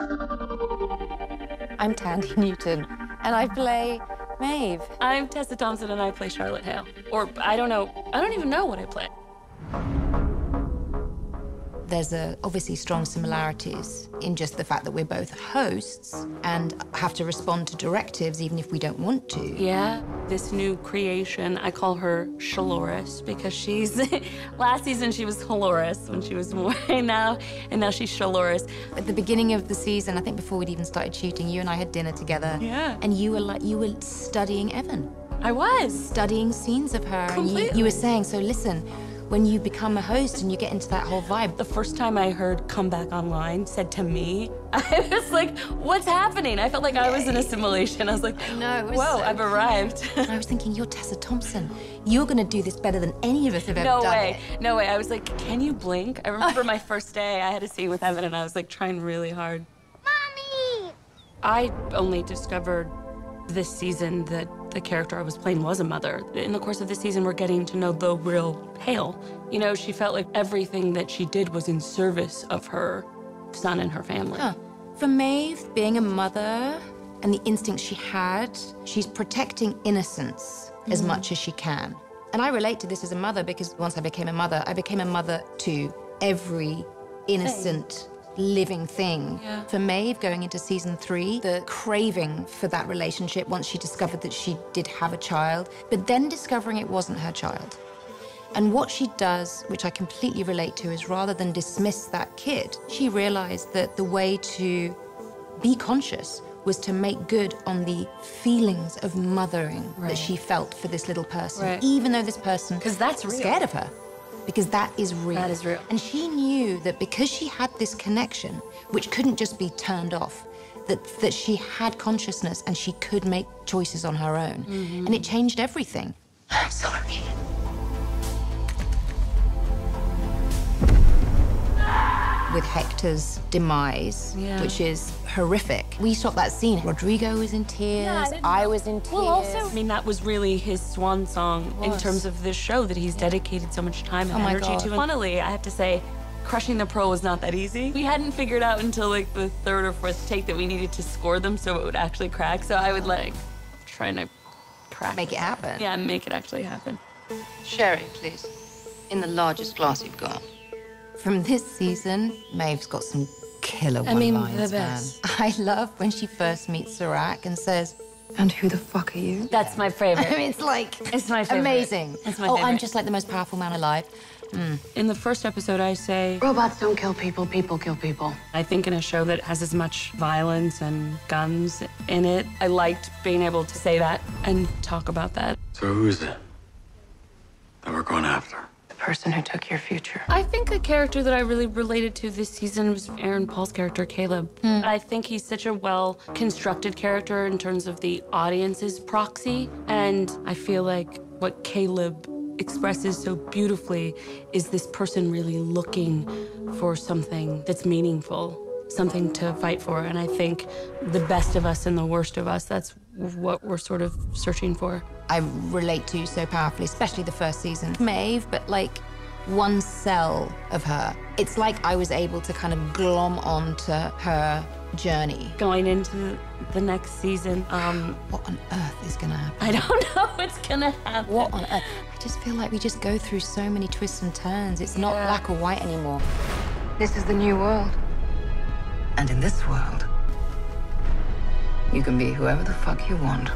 I'm Thandie Newton, and I play Maeve. I'm Tessa Thompson, and I play Charlotte Hale. Or, I don't know. I don't even know what I play. There's obviously strong similarities in just the fact that we're both hosts and have to respond to directives even if we don't want to. Yeah, this new creation, I call her Shaloris because she's... Last season, she was Haloris when she was more, and now she's Shaloris. At the beginning of the season, I think before we'd even started shooting, you and I had dinner together. Yeah. And you were studying Evan. I was. Studying scenes of her. Completely. And you were saying, so listen, when you become a host and you get into that whole vibe. The first time I heard Come Back Online said to me, I was like, what's happening? I felt like I was in a simulation. I was like, no, whoa, so I've arrived. I was thinking, you're Tessa Thompson. You're gonna do this better than any of us have ever done it. No way. I was like, can you blink? I remember my first day, I had a scene with Evan and I was like trying really hard. Mommy! I only discovered this season that the character I was playing was a mother. In the course of this season, we're getting to know the real Hale. You know, she felt like everything that she did was in service of her son and her family. Huh. For Maeve, being a mother and the instincts she had, she's protecting innocence as much as she can. And I relate to this as a mother because once I became a mother to every innocent living thing. Yeah. For Maeve, going into season 3, the craving for that relationship once she discovered that she did have a child, but then discovering it wasn't her child. And what she does, which I completely relate to, is rather than dismiss that kid, she realized that the way to be conscious was to make good on the feelings of mothering that she felt for this little person, even though this person was scared of her. Because that is real. That is real. And she knew that because she had this connection, which couldn't just be turned off, that she had consciousness and she could make choices on her own. And it changed everything. I'm sorry. With Hector's demise, which is horrific. We shot that scene. Rodrigo was in tears. I was in tears. Well, also, I mean, that was really his swan song in terms of this show that he's dedicated so much time and energy to. Funnily, I have to say, crushing the pearl was not that easy. We hadn't figured out until like the 3rd or 4th take that we needed to score them so it would actually crack. So I would like try to crack. Make it happen. Yeah, make it actually happen. Sherry, please. In the largest glass you've got. From this season, Maeve's got some killer I mean, one-liners, the man. best. I love when she first meets Serac and says, "And who the fuck are you?" That's my favorite. I mean, it's like, it's my favorite. Amazing. It's my oh, favorite. I'm just like the most powerful man alive. In the first episode, I say, Robots don't kill people, people kill people. I think in a show that has as much violence and guns in it, I liked being able to say that and talk about that. So who is it that we're going after? The person who took your future. I think a character that I really related to this season was Aaron Paul's character, Caleb. I think he's such a well-constructed character in terms of the audience's proxy, and I feel like what Caleb expresses so beautifully is this person really looking for something that's meaningful, something to fight for, and I think the best of us and the worst of us, that's what we're sort of searching for. I relate to so powerfully, especially the first season. Maeve, but like one cell of her. It's like I was able to kind of glom onto her journey. Going into the next season, what on earth is gonna happen? I don't know what's gonna happen. What on earth? I just feel like we just go through so many twists and turns. It's not black or white anymore. This is the new world. And in this world, you can be whoever the fuck you want.